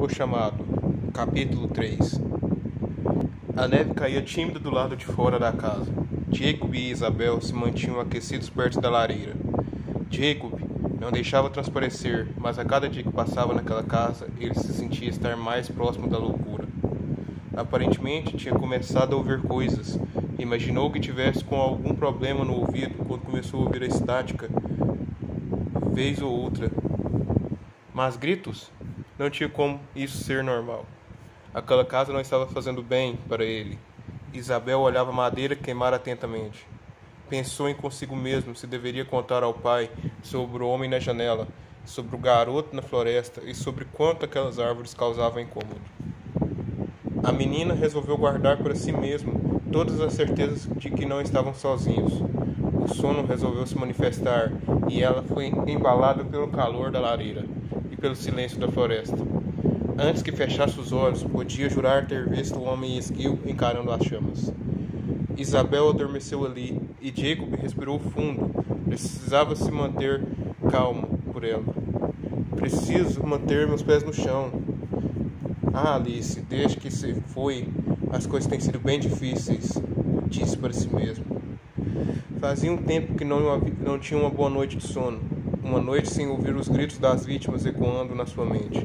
O Chamado, capítulo 3. A neve caía tímida do lado de fora da casa. Jacob e Isabel se mantinham aquecidos perto da lareira. Jacob não deixava transparecer, mas a cada dia que passava naquela casa, ele se sentia estar mais próximo da loucura. Aparentemente, tinha começado a ouvir coisas. Imaginou que tivesse com algum problema no ouvido quando começou a ouvir a estática, vez ou outra. Mas gritos? Não tinha como isso ser normal. Aquela casa não estava fazendo bem para ele. Isabel olhava a madeira queimar atentamente. Pensou em consigo mesmo se deveria contar ao pai sobre o homem na janela, sobre o garoto na floresta e sobre quanto aquelas árvores causavam incômodo. A menina resolveu guardar para si mesma todas as certezas de que não estavam sozinhos. O sono resolveu se manifestar e ela foi embalada pelo calor da lareira e pelo silêncio da floresta. Antes que fechasse os olhos, podia jurar ter visto o homem esguio encarando as chamas. Isabel adormeceu ali e Jacob respirou fundo. Precisava se manter calmo por ela. Preciso manter meus pés no chão. Ah, Alice, desde que se foi, as coisas têm sido bem difíceis, disse para si mesmo. Fazia um tempo que não tinha uma boa noite de sono, uma noite sem ouvir os gritos das vítimas ecoando na sua mente.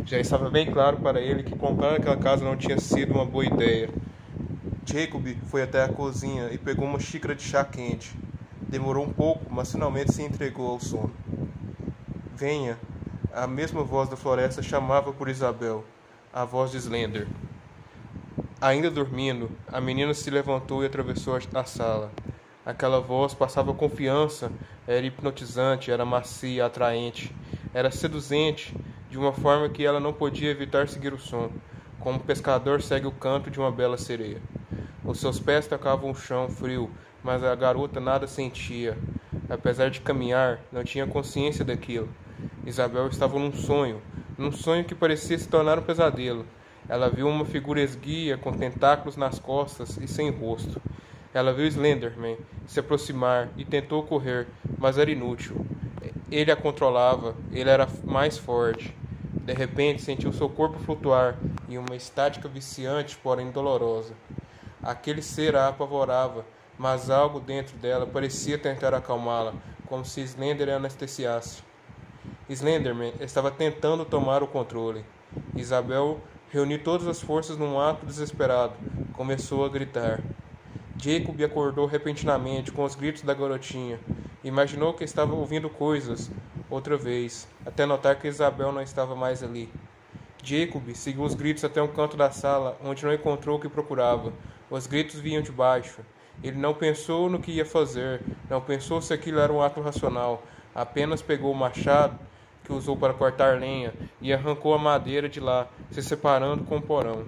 Já estava bem claro para ele que comprar aquela casa não tinha sido uma boa ideia. Jacob foi até a cozinha e pegou uma xícara de chá quente. Demorou um pouco, mas finalmente se entregou ao sono. Venha! A mesma voz da floresta chamava por Isabel, a voz de Slender. Ainda dormindo, a menina se levantou e atravessou a sala. Aquela voz passava confiança, era hipnotizante, era macia, atraente, era seduzente, de uma forma que ela não podia evitar seguir o som, como um pescador segue o canto de uma bela sereia. Os seus pés tocavam o chão frio, mas a garota nada sentia. Apesar de caminhar, não tinha consciência daquilo. Isabel estava num sonho que parecia se tornar um pesadelo. Ela viu uma figura esguia com tentáculos nas costas e sem rosto. Ela viu Slenderman se aproximar e tentou correr, mas era inútil. Ele a controlava, ele era mais forte. De repente, sentiu seu corpo flutuar em uma estática viciante, porém dolorosa. Aquele ser a apavorava, mas algo dentro dela parecia tentar acalmá-la, como se Slender a anestesiasse. Slenderman estava tentando tomar o controle. Isabel reuniu todas as forças num ato desesperado. Começou a gritar. Jacob acordou repentinamente com os gritos da garotinha. Imaginou que estava ouvindo coisas, outra vez, até notar que Isabel não estava mais ali. Jacob seguiu os gritos até um canto da sala, onde não encontrou o que procurava. Os gritos vinham de baixo. Ele não pensou no que ia fazer, não pensou se aquilo era um ato racional. Apenas pegou o machado que usou para cortar lenha e arrancou a madeira de lá, se separando com o porão.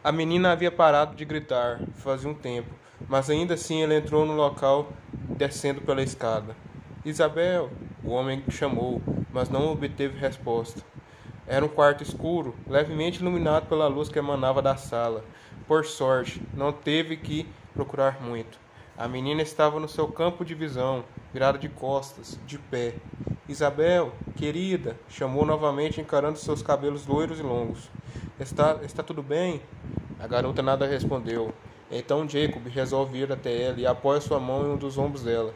A menina havia parado de gritar, fazia um tempo, mas ainda assim ele entrou no local, descendo pela escada. Isabel! O homem chamou, mas não obteve resposta. Era um quarto escuro, levemente iluminado pela luz que emanava da sala. Por sorte, não teve que procurar muito. A menina estava no seu campo de visão, virada de costas, de pé. Isabel, querida, chamou novamente, encarando seus cabelos loiros e longos. Está tudo bem? A garota nada respondeu. Então Jacob resolve ir até ela e apoia sua mão em um dos ombros dela.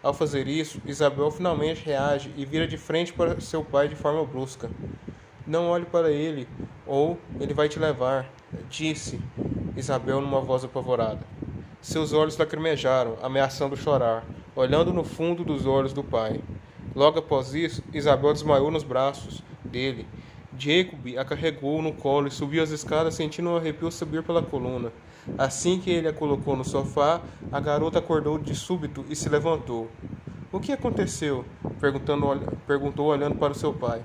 Ao fazer isso, Isabel finalmente reage e vira de frente para seu pai de forma brusca. Não olhe para ele, ou ele vai te levar, disse Isabel numa voz apavorada. Seus olhos lacrimejaram, ameaçando chorar, olhando no fundo dos olhos do pai. Logo após isso, Isabel desmaiou nos braços dele. Jacob a carregou no colo e subiu as escadas sentindo um arrepio subir pela coluna. Assim que ele a colocou no sofá, a garota acordou de súbito e se levantou. O que aconteceu? Perguntou olhando para seu pai.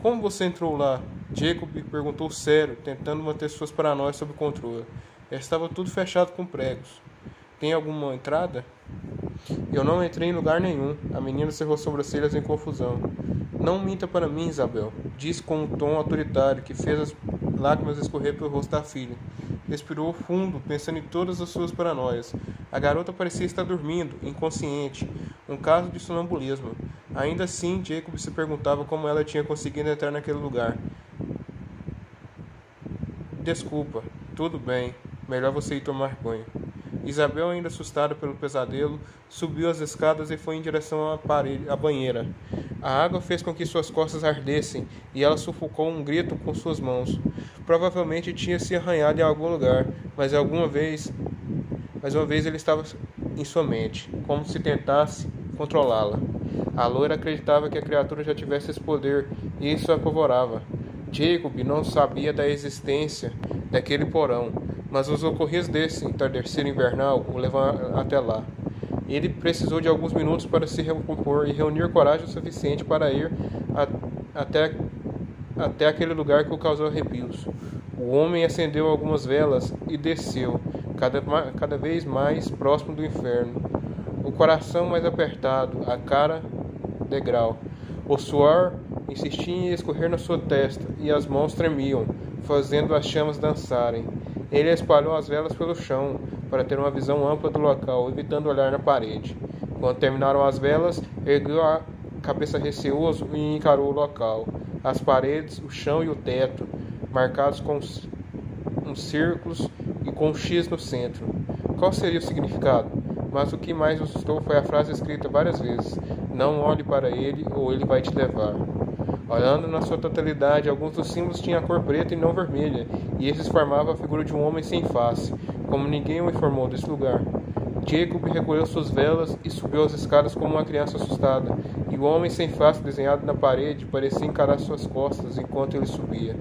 Como você entrou lá? Jacob perguntou sério, tentando manter suas paranoias sob controle. Estava tudo fechado com pregos. Tem alguma entrada? Eu não entrei em lugar nenhum. A menina cerrou as sobrancelhas em confusão. Não minta para mim, Isabel, disse com um tom autoritário que fez as lágrimas escorrer pelo rosto da filha. respirou fundo, pensando em todas as suas paranoias. A garota parecia estar dormindo, inconsciente, um caso de sonambulismo. Ainda assim, Jacob se perguntava como ela tinha conseguido entrar naquele lugar. Desculpa, tudo bem, melhor você ir tomar banho. Isabel, ainda assustada pelo pesadelo, subiu as escadas e foi em direção à banheira. A água fez com que suas costas ardessem e ela sufocou um grito com suas mãos. Provavelmente tinha se arranhado em algum lugar, mas uma vez ele estava em sua mente, como se tentasse controlá-la. A loira acreditava que a criatura já tivesse esse poder e isso a apavorava. Jacob não sabia da existência daquele porão, mas os ocorridos desse entardecer invernal o levaram até lá. Ele precisou de alguns minutos para se recompor e reunir coragem o suficiente para ir até aquele lugar que o causou arrepios. O homem acendeu algumas velas e desceu, cada vez mais próximo do inferno. O coração mais apertado, a cara degrau. O suor insistia em escorrer na sua testa e as mãos tremiam, fazendo as chamas dançarem. Ele espalhou as velas pelo chão para ter uma visão ampla do local, evitando olhar na parede. Quando terminaram as velas, ergueu a cabeça receoso e encarou o local. As paredes, o chão e o teto, marcados com uns círculos e com um X no centro. Qual seria o significado? Mas o que mais o assustou foi a frase escrita várias vezes: "Não olhe para ele ou ele vai te levar". Olhando na sua totalidade, alguns dos símbolos tinham a cor preta e não vermelha, e esses formavam a figura de um homem sem face, como ninguém o informou desse lugar. Jacob recolheu suas velas e subiu as escadas como uma criança assustada, e o homem sem face desenhado na parede parecia encarar suas costas enquanto ele subia.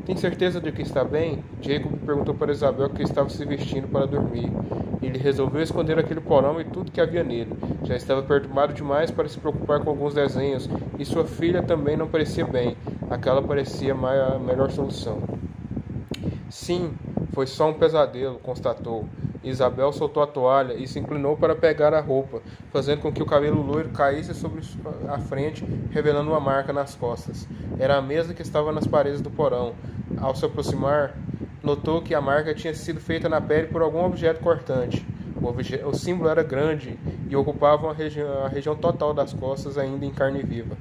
"Tem certeza de que está bem?" Jacob perguntou para Isabel, que estava se vestindo para dormir. Ele resolveu esconder aquele porão e tudo que havia nele. Já estava perturbado demais para se preocupar com alguns desenhos, e sua filha também não parecia bem. Aquela parecia a melhor solução. "Sim, foi só um pesadelo", constatou. Isabel soltou a toalha e se inclinou para pegar a roupa, fazendo com que o cabelo loiro caísse sobre a frente, revelando uma marca nas costas. Era a mesma que estava nas paredes do porão. Ao se aproximar, notou que a marca tinha sido feita na pele por algum objeto cortante. O símbolo era grande e ocupava a região total das costas, ainda em carne viva.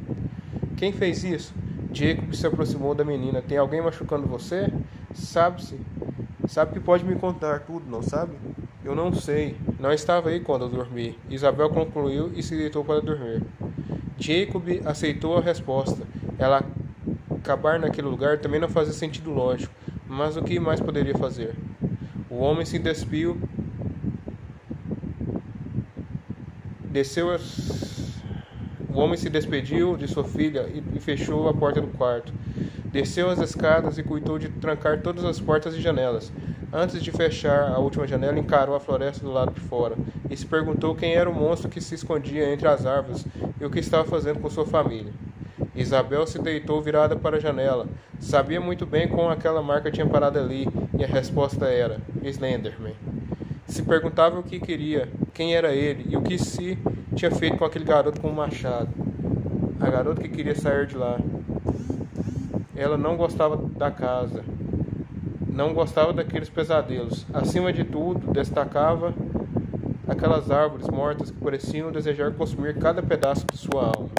"Quem fez isso?" Jacob se aproximou da menina. "Tem alguém machucando você? Sabe que pode me contar tudo, não sabe?" "Eu não sei. Não estava aí quando eu dormi." Isabel concluiu e se deitou para dormir. Jacob aceitou a resposta. Ela acabar naquele lugar também não fazia sentido lógico. Mas o que mais poderia fazer? O homem se despiu. O homem se despediu de sua filha e fechou a porta do quarto. Desceu as escadas e cuidou de trancar todas as portas e janelas. Antes de fechar a última janela, encarou a floresta do lado de fora e se perguntou quem era o monstro que se escondia entre as árvores e o que estava fazendo com sua família. Isabel se deitou virada para a janela. Sabia muito bem como aquela marca tinha parado ali, e a resposta era: Slenderman. Se perguntava o que queria, quem era ele e o que se tinha feito com aquele garoto com o machado. A garota que queria sair de lá. Ela não gostava da casa, não gostava daqueles pesadelos. Acima de tudo, destacava aquelas árvores mortas que pareciam desejar consumir cada pedaço de sua alma.